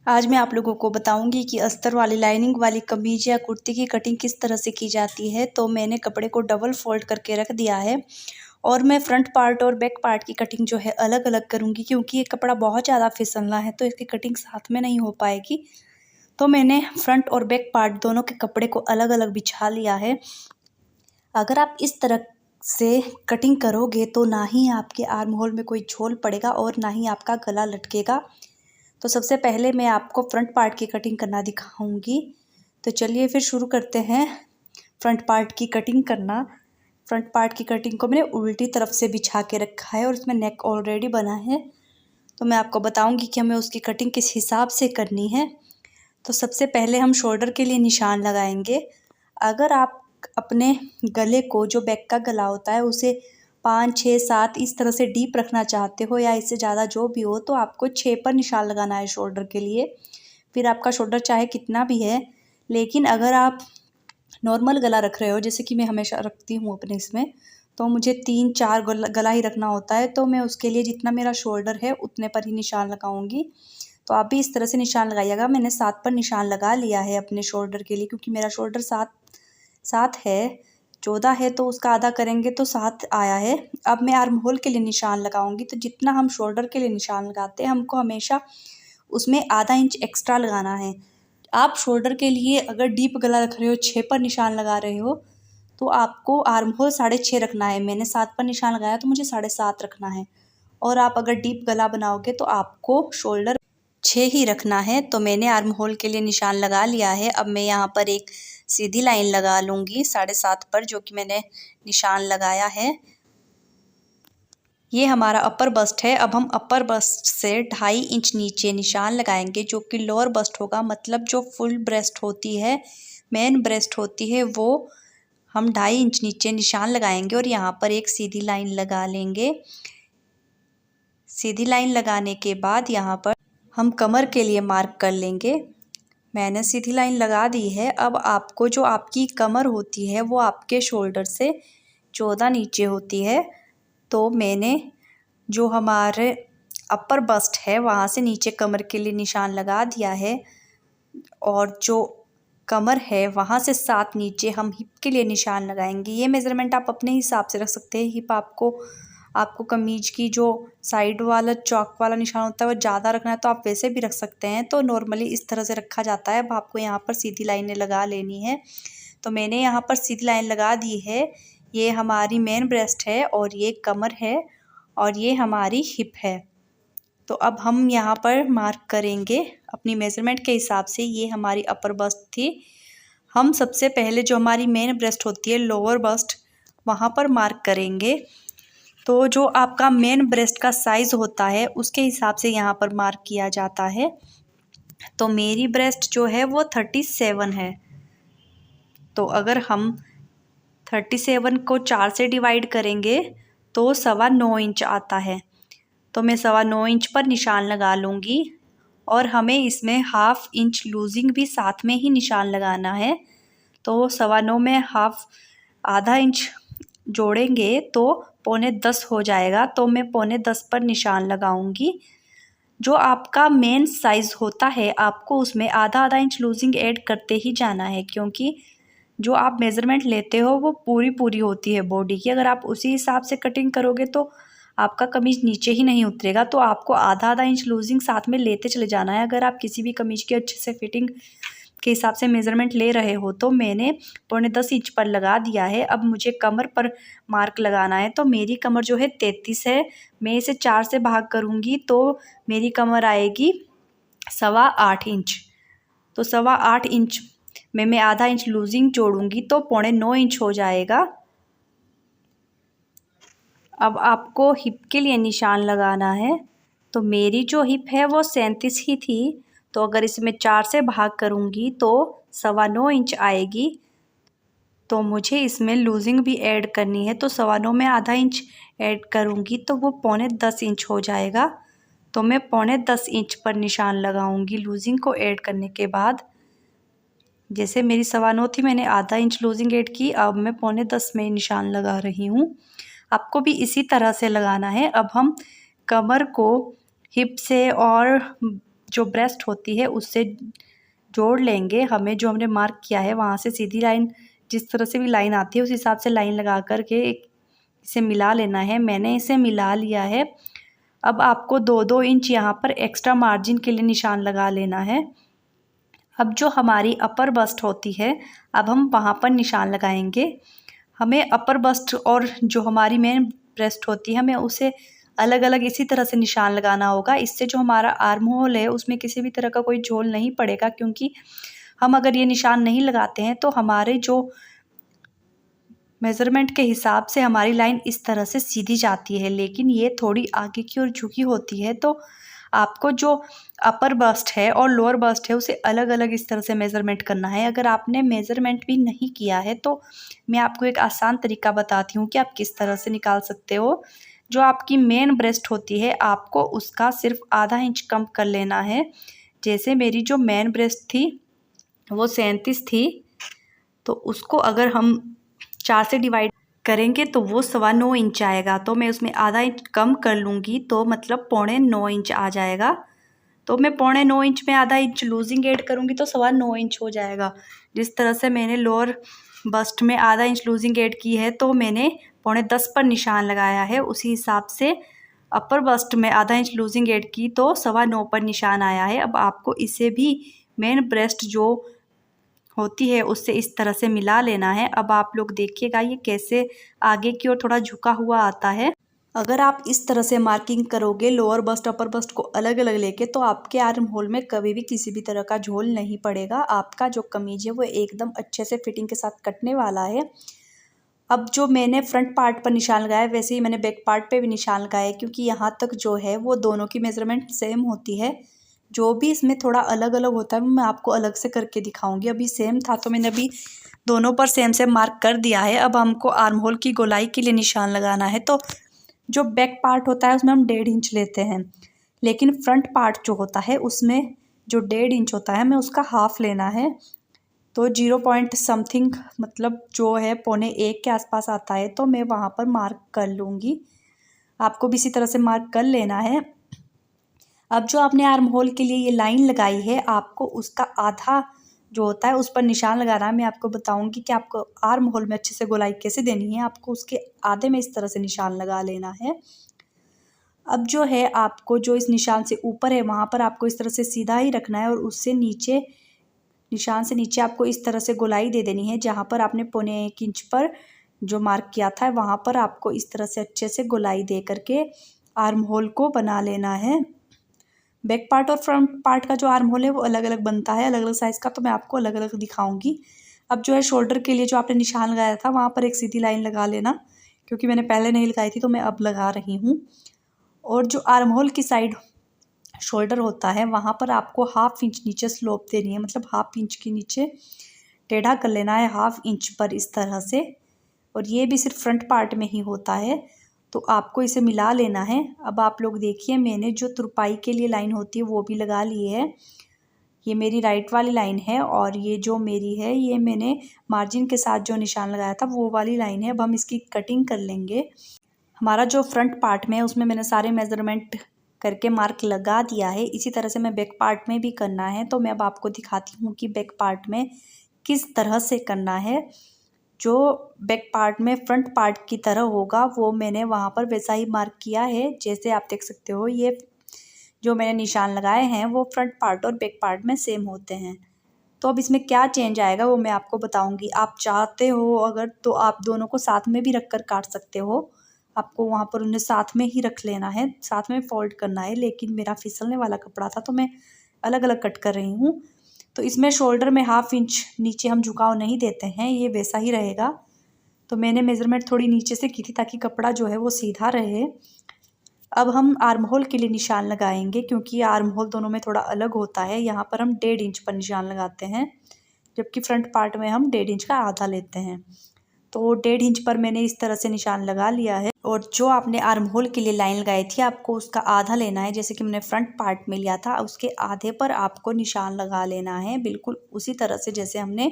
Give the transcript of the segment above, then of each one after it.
आज मैं आप लोगों को बताऊंगी कि अस्तर वाली लाइनिंग वाली कमीज या कुर्ती की कटिंग किस तरह से की जाती है। तो मैंने कपड़े को डबल फोल्ड करके रख दिया है और मैं फ्रंट पार्ट और बैक पार्ट की कटिंग जो है अलग अलग करूंगी, क्योंकि ये कपड़ा बहुत ज़्यादा फिसलना है तो इसकी कटिंग साथ में नहीं हो पाएगी। तो मैंने फ्रंट और बैक पार्ट दोनों के कपड़े को अलग अलग बिछा लिया है। अगर आप इस तरह से कटिंग करोगे तो ना ही आपके आर्म होल में कोई झोल पड़ेगा और ना ही आपका गला लटकेगा। तो सबसे पहले मैं आपको फ्रंट पार्ट की कटिंग करना दिखाऊंगी। तो चलिए फिर शुरू करते हैं फ्रंट पार्ट की कटिंग करना। फ्रंट पार्ट की कटिंग को मैंने उल्टी तरफ से बिछा के रखा है और उसमें नेक ऑलरेडी बना है। तो मैं आपको बताऊंगी कि हमें उसकी कटिंग किस हिसाब से करनी है। तो सबसे पहले हम शोल्डर के लिए निशान लगाएंगे। अगर आप अपने गले को, जो बैक का गला होता है, उसे 5, 6, 7 इस तरह से डीप रखना चाहते हो या इससे ज़्यादा जो भी हो, तो आपको 6 पर निशान लगाना है शोल्डर के लिए। फिर आपका शोल्डर चाहे कितना भी है, लेकिन अगर आप नॉर्मल गला रख रहे हो, जैसे कि मैं हमेशा रखती हूँ अपने इसमें, तो मुझे 3, 4 गला ही रखना होता है। तो मैं उसके लिए जितना मेरा शोल्डर है उतने पर ही निशान लगाऊंगी। तो आप भी इस तरह से निशान लगाइएगा। मैंने 7 पर निशान लगा लिया है अपने शोल्डर के लिए, क्योंकि मेरा शोल्डर 7 है। 14 है तो उसका आधा करेंगे तो 7 आया है। अब मैं आर्म होल के लिए निशान लगाऊंगी। तो जितना हम शोल्डर के लिए निशान लगाते हैं, हमको हमेशा उसमें आधा इंच एक्स्ट्रा लगाना है। आप शोल्डर के लिए अगर डीप गला रख रहे हो, 6 पर निशान लगा रहे हो, तो आपको आर्म होल 6.5 रखना है। मैंने 7 पर निशान लगाया तो मुझे 7.5 रखना है। और आप अगर डीप गला बनाओगे तो आपको शोल्डर 6 ही रखना है। तो मैंने आर्म होल के लिए निशान लगा लिया है। अब मैं यहाँ पर एक सीधी लाइन लगा लूँगी 7.5 पर, जो कि मैंने निशान लगाया है। ये हमारा अपर बस्ट है। अब हम अपर बस्ट से 2.5 इंच नीचे निशान लगाएंगे, जो कि लोअर बस्ट होगा। मतलब जो फुल ब्रेस्ट होती है, मेन ब्रेस्ट होती है, वो हम 2.5 इंच नीचे निशान लगाएंगे और यहाँ पर एक सीधी लाइन लगा लेंगे। सीधी लाइन लगाने के बाद यहाँ पर हम कमर के लिए मार्क कर लेंगे। मैंने सीधी लाइन लगा दी है। अब आपको जो आपकी कमर होती है वो आपके शोल्डर से 14 नीचे होती है। तो मैंने जो हमारे अपर बस्ट है वहाँ से नीचे कमर के लिए निशान लगा दिया है। और जो कमर है वहाँ से 7 नीचे हम हिप के लिए निशान लगाएंगे। ये मेज़रमेंट आप अपने हिसाब से रख सकते हैं। हिप आपको कमीज की जो साइड वाला चौक वाला निशान होता है वो ज़्यादा रखना है तो आप वैसे भी रख सकते हैं। तो नॉर्मली इस तरह से रखा जाता है। अब आपको यहाँ पर सीधी लाइनें लगा लेनी है। तो मैंने यहाँ पर सीधी लाइन लगा दी है। ये हमारी मेन ब्रेस्ट है और ये कमर है और ये हमारी हिप है। तो अब हम यहाँ पर मार्क करेंगे अपनी मेज़रमेंट के हिसाब से। ये हमारी अपर बस्ट थी। हम सबसे पहले जो हमारी मेन ब्रेस्ट होती है, लोअर बस्ट, वहाँ पर मार्क करेंगे। तो जो आपका मेन ब्रेस्ट का साइज़ होता है उसके हिसाब से यहाँ पर मार्क किया जाता है। तो मेरी ब्रेस्ट जो है वो 37 है। तो अगर हम 37 को 4 से डिवाइड करेंगे तो 9.25 इंच आता है। तो मैं 9.25 इंच पर निशान लगा लूँगी। और हमें इसमें 1/2 इंच लूजिंग भी साथ में ही निशान लगाना है। तो 9.25 में आधा इंच जोड़ेंगे तो 9.25 हो जाएगा। तो मैं 9.25 पर निशान लगाऊंगी। जो आपका मेन साइज़ होता है आपको उसमें आधा इंच लूजिंग ऐड करते ही जाना है, क्योंकि जो आप मेज़रमेंट लेते हो वो पूरी होती है बॉडी की। अगर आप उसी हिसाब से कटिंग करोगे तो आपका कमीज नीचे ही नहीं उतरेगा। तो आपको आधा इंच लूजिंग साथ में लेते चले जाना है। अगर आप किसी भी कमीज की अच्छे से फिटिंग के हिसाब से मेज़रमेंट ले रहे हो। तो मैंने 9.25 इंच पर लगा दिया है। अब मुझे कमर पर मार्क लगाना है। तो मेरी कमर जो है 33 है। मैं इसे 4 से भाग करूँगी तो मेरी कमर आएगी 8.25 इंच। तो 8.25 इंच में मैं आधा इंच लूजिंग जोड़ूंगी तो 9.25 इंच हो जाएगा। अब आपको हिप के लिए निशान लगाना है। तो मेरी जो हिप है वो 37 ही थी। तो अगर इसमें 4 से भाग करूँगी तो 9.25 इंच आएगी। तो मुझे इसमें लूजिंग भी ऐड करनी है। तो 9.25 में आधा इंच ऐड करूँगी तो वो 9.25 इंच हो जाएगा। तो मैं 9.25 इंच पर निशान लगाऊंगी लूजिंग को ऐड करने के बाद। जैसे मेरी 9.25 थी, मैंने आधा इंच लूजिंग ऐड की। अब मैं 9.25 में निशान लगा रही हूँ। आपको भी इसी तरह से लगाना है। अब हम कमर को हिप से और जो ब्रेस्ट होती है उससे जोड़ लेंगे। हमें जो हमने मार्क किया है वहाँ से सीधी लाइन, जिस तरह से भी लाइन आती है उस हिसाब से लाइन लगा कर के इसे मिला लेना है। मैंने इसे मिला लिया है। अब आपको 2-2 इंच यहाँ पर एक्स्ट्रा मार्जिन के लिए निशान लगा लेना है। अब जो हमारी अपर बस्ट होती है, अब हम वहाँ पर निशान लगाएंगे। हमें अपर बस्ट और जो हमारी मेन ब्रेस्ट होती है, हमें उसे अलग अलग इसी तरह से निशान लगाना होगा। इससे जो हमारा आर्म होल है उसमें किसी भी तरह का कोई झोल नहीं पड़ेगा, क्योंकि हम अगर ये निशान नहीं लगाते हैं तो हमारे जो मेज़रमेंट के हिसाब से हमारी लाइन इस तरह से सीधी जाती है, लेकिन ये थोड़ी आगे की ओर झुकी होती है। तो आपको जो अपर बस्ट है और लोअर बस्ट है उसे अलग अलग इस तरह से मेज़रमेंट करना है। अगर आपने मेज़रमेंट भी नहीं किया है तो मैं आपको एक आसान तरीका बताती हूँ कि आप किस तरह से निकाल सकते हो। जो आपकी मेन ब्रेस्ट होती है आपको उसका सिर्फ आधा इंच कम कर लेना है। जैसे मेरी जो मेन ब्रेस्ट थी वो 37 थी, तो उसको अगर हम 4 से डिवाइड करेंगे तो वो 9.25 इंच आएगा। तो मैं उसमें आधा इंच कम कर लूँगी तो मतलब 9.25 इंच आ जाएगा। तो मैं 9.25 इंच में आधा इंच लूजिंग ऐड करूँगी तो 9.25 इंच हो जाएगा। जिस तरह से मैंने लोअर बस्ट में आधा इंच लूजिंग ऐड की है तो मैंने 9.10 पर निशान लगाया है। उसी हिसाब से अपर बस्ट में आधा इंच लूजिंग ऐड की तो 9.25 पर निशान आया है। अब आपको इसे भी मेन ब्रेस्ट जो होती है उससे इस तरह से मिला लेना है। अब आप लोग देखिएगा ये कैसे आगे की ओर थोड़ा झुका हुआ आता है। अगर आप इस तरह से मार्किंग करोगे लोअर बस्ट अपर बस्ट को अलग अलग लेके, तो आपके आर्म होल में कभी भी किसी भी तरह का झोल नहीं पड़ेगा। आपका जो कमीज है वो एकदम अच्छे से फिटिंग के साथ कटने वाला है। अब जो मैंने फ्रंट पार्ट पर निशान लगाया वैसे ही मैंने बैक पार्ट पे भी निशान लगाया है, क्योंकि यहाँ तक जो है वो दोनों की मेजरमेंट सेम होती है। जो भी इसमें थोड़ा अलग अलग होता है मैं आपको अलग से करके दिखाऊंगी। अभी सेम था तो मैंने अभी दोनों पर सेम सेम मार्क कर दिया है। अब हमको आर्म होल की गोलाई के लिए निशान लगाना है। तो जो बैक पार्ट होता है उसमें हम 1.5 इंच लेते हैं, लेकिन फ्रंट पार्ट जो होता है उसमें जो 1.5 इंच होता है हमें उसका हाफ लेना है। तो 0 पॉइंट समथिंग मतलब जो है 1.25 के आसपास आता है, तो मैं वहाँ पर मार्क कर लूँगी। आपको भी इसी तरह से मार्क कर लेना है। अब जो आपने आर्म होल के लिए ये लाइन लगाई है आपको उसका आधा जो होता है उस पर निशान लगाना है। मैं आपको बताऊंगी कि आपको आर्म होल में अच्छे से गोलाई कैसे देनी है। आपको उसके आधे में इस तरह से निशान लगा लेना है। अब जो है आपको जो इस निशान से ऊपर है वहाँ पर आपको इस तरह से सीधा ही रखना है, और उससे नीचे निशान से नीचे आपको इस तरह से गोलाई दे देनी है। जहाँ पर आपने 1.25 इंच पर जो मार्क किया था वहाँ पर आपको इस तरह से अच्छे से गोलाई दे करके आर्म होल को बना लेना है। बैक पार्ट और फ्रंट पार्ट का जो आर्म होल है वो अलग अलग बनता है, अलग अलग साइज़ का, तो मैं आपको अलग अलग दिखाऊंगी। अब जो है शोल्डर के लिए जो आपने निशान लगाया था वहाँ पर एक सीधी लाइन लगा लेना, क्योंकि मैंने पहले नहीं लगाई थी तो मैं अब लगा रही हूँ। और जो आर्म होल की साइड शोल्डर होता है वहाँ पर आपको 1/2 इंच नीचे स्लोप देनी है, मतलब 1/2 इंच के नीचे टेढ़ा कर लेना है 1/2 इंच पर इस तरह से। और ये भी सिर्फ फ्रंट पार्ट में ही होता है, तो आपको इसे मिला लेना है। अब आप लोग देखिए मैंने जो तुरपाई के लिए लाइन होती है वो भी लगा ली है। ये मेरी राइट वाली लाइन है और ये जो मेरी है ये मैंने मार्जिन के साथ जो निशान लगाया था वो वाली लाइन है। अब हम इसकी कटिंग कर लेंगे। हमारा जो फ्रंट पार्ट में है उसमें मैंने सारे मेज़रमेंट करके मार्क लगा दिया है। इसी तरह से मैं बैक पार्ट में भी करना है, तो मैं अब आपको दिखाती हूँ कि बैक पार्ट में किस तरह से करना है। जो बैक पार्ट में फ्रंट पार्ट की तरह होगा वो मैंने वहाँ पर वैसा ही मार्क किया है। जैसे आप देख सकते हो ये जो मैंने निशान लगाए हैं वो फ्रंट पार्ट और बैक पार्ट में सेम होते हैं। तो अब इसमें क्या चेंज आएगा वो मैं आपको बताऊंगी। आप चाहते हो अगर तो आप दोनों को साथ में भी रख कर काट सकते हो। आपको वहाँ पर उन्हें साथ में ही रख लेना है, साथ में फोल्ड करना है, लेकिन मेरा फिसलने वाला कपड़ा था तो मैं अलग अलग कट कर रही हूँ। तो इसमें शोल्डर में 1/2 इंच नीचे हम झुकाव नहीं देते हैं, ये वैसा ही रहेगा। तो मैंने मेज़रमेंट थोड़ी नीचे से की थी ताकि कपड़ा जो है वो सीधा रहे। अब हम आर्म होल के लिए निशान लगाएंगे, क्योंकि आर्म होल दोनों में थोड़ा अलग होता है। यहाँ पर हम 1.5 इंच पर निशान लगाते हैं, जबकि फ्रंट पार्ट में हम 1.5 इंच का आधा लेते हैं। तो 1.5 इंच पर मैंने इस तरह से निशान लगा लिया है। और जो आपने आर्म होल के लिए लाइन लगाई थी आपको उसका आधा लेना है। जैसे कि मैंने फ्रंट पार्ट में लिया था उसके आधे पर आपको निशान लगा लेना है, बिल्कुल उसी तरह से जैसे हमने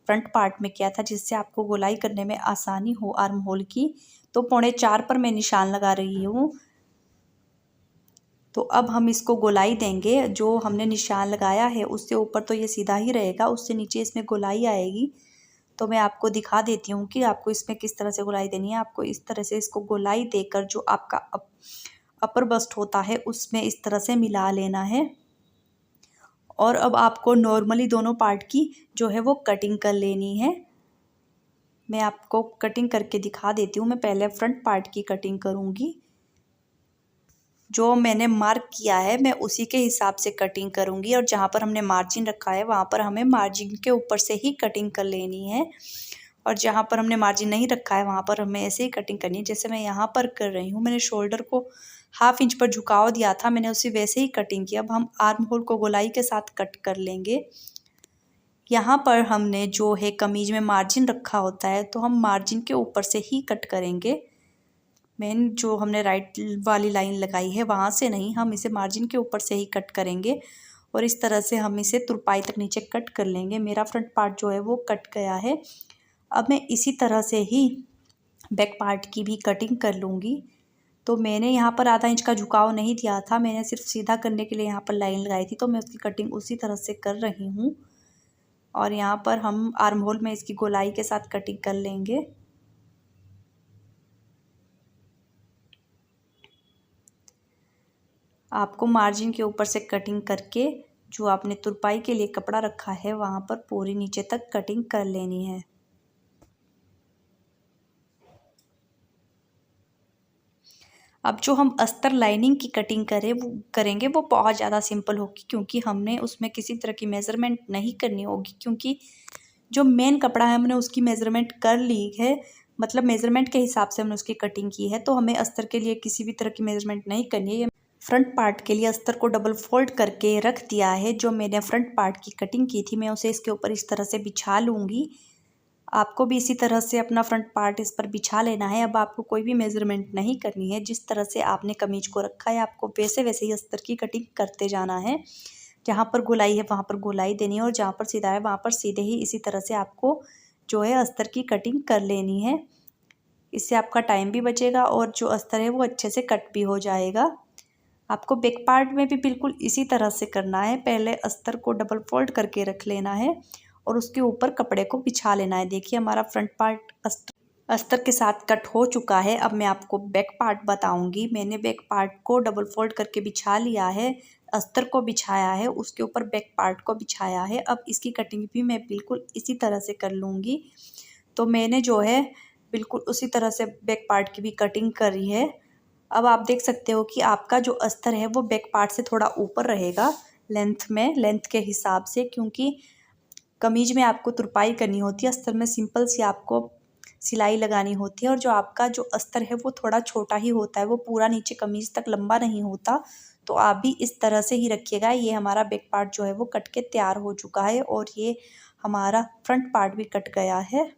फ्रंट पार्ट में किया था, जिससे आपको गोलाई करने में आसानी हो आर्म होल की। तो 3.25 पर मैं निशान लगा रही हूँ। तो अब हम इसको गोलाई देंगे। जो हमने निशान लगाया है उससे ऊपर तो ये सीधा ही रहेगा, उससे नीचे इसमें गोलाई आएगी। तो मैं आपको दिखा देती हूँ कि आपको इसमें किस तरह से गोलाई देनी है। आपको इस तरह से इसको गोलाई देकर जो आपका अपर बस्ट होता है उसमें इस तरह से मिला लेना है। और अब आपको नॉर्मली दोनों पार्ट की जो है वो कटिंग कर लेनी है। मैं आपको कटिंग करके दिखा देती हूँ। मैं पहले फ्रंट पार्ट की कटिंग करूँगी। जो मैंने मार्क किया है मैं उसी के हिसाब से कटिंग करूँगी, और जहाँ पर हमने मार्जिन रखा है वहाँ पर हमें मार्जिन के ऊपर से ही कटिंग कर लेनी है, और जहाँ पर हमने मार्जिन नहीं रखा है वहाँ पर हमें ऐसे ही कटिंग करनी है जैसे मैं यहाँ पर कर रही हूँ। मैंने शोल्डर को 1/2 इंच पर झुकाव दिया था, मैंने उसी वैसे ही कटिंग की। अब हम आर्म होल को गोलाई के साथ कट कर लेंगे। यहाँ पर हमने जो है कमीज में मार्जिन रखा होता है तो हम मार्जिन के ऊपर से ही कट करेंगे। मेन जो हमने राइट वाली लाइन लगाई है वहाँ से नहीं, हम इसे मार्जिन के ऊपर से ही कट करेंगे, और इस तरह से हम इसे तुरपाई तक नीचे कट कर लेंगे। मेरा फ्रंट पार्ट जो है वो कट गया है। अब मैं इसी तरह से ही बैक पार्ट की भी कटिंग कर लूँगी। तो मैंने यहाँ पर 1/2 इंच का झुकाव नहीं दिया था, मैंने सिर्फ सीधा करने के लिए यहाँ पर लाइन लगाई थी, तो मैं उसकी कटिंग उसी तरह से कर रही हूँ। और यहाँ पर हम आर्म होल में इसकी गोलाई के साथ कटिंग कर लेंगे। आपको मार्जिन के ऊपर से कटिंग करके जो आपने तुरपाई के लिए कपड़ा रखा है वहाँ पर पूरी नीचे तक कटिंग कर लेनी है। अब जो हम अस्तर लाइनिंग की कटिंग करेंगे वो बहुत ज़्यादा सिंपल होगी, क्योंकि हमने उसमें किसी तरह की मेज़रमेंट नहीं करनी होगी, क्योंकि जो मेन कपड़ा है हमने उसकी मेज़रमेंट कर ली है, मतलब मेज़रमेंट के हिसाब से हमने उसकी कटिंग की है। तो हमें अस्तर के लिए किसी भी तरह की मेज़रमेंट नहीं करनी है। फ्रंट पार्ट के लिए अस्तर को डबल फोल्ड करके रख दिया है। जो मैंने फ्रंट पार्ट की कटिंग की थी मैं उसे इसके ऊपर इस तरह से बिछा लूँगी। आपको भी इसी तरह से अपना फ्रंट पार्ट इस पर बिछा लेना है। अब आपको कोई भी मेज़रमेंट नहीं करनी है, जिस तरह से आपने कमीज को रखा है आपको वैसे वैसे ही अस्तर की कटिंग करते जाना है। जहाँ पर गोलाई है वहाँ पर गोलाई देनी है, और जहाँ पर सीधा है वहाँ पर सीधे ही इसी तरह से आपको जो है अस्तर की कटिंग कर लेनी है। इससे आपका टाइम भी बचेगा और जो अस्तर है वो अच्छे से कट भी हो जाएगा। आपको बैक पार्ट में भी बिल्कुल इसी तरह से करना है। पहले अस्तर को डबल फोल्ड करके रख लेना है और उसके ऊपर कपड़े को बिछा लेना है। देखिए हमारा फ्रंट पार्ट अस्तर के साथ कट हो चुका है। अब मैं आपको बैक पार्ट बताऊंगी। मैंने बैक पार्ट को डबल फोल्ड करके बिछा लिया है, अस्तर को बिछाया है, उसके ऊपर बैक पार्ट को बिछाया है। अब इसकी कटिंग भी मैं बिल्कुल इसी तरह से कर लूँगी। तो मैंने जो है बिल्कुल उसी तरह से बैक पार्ट की भी कटिंग करी है। अब आप देख सकते हो कि आपका जो अस्तर है वो बैक पार्ट से थोड़ा ऊपर रहेगा लेंथ के हिसाब से, क्योंकि कमीज में आपको तुरपाई करनी होती है, अस्तर में सिंपल सी आपको सिलाई लगानी होती है। और जो आपका जो अस्तर है वो थोड़ा छोटा ही होता है, वो पूरा नीचे कमीज तक लंबा नहीं होता। तो आप भी इस तरह से ही रखिएगा। ये हमारा बैक पार्ट जो है वो कट के तैयार हो चुका है, और ये हमारा फ्रंट पार्ट भी कट गया है।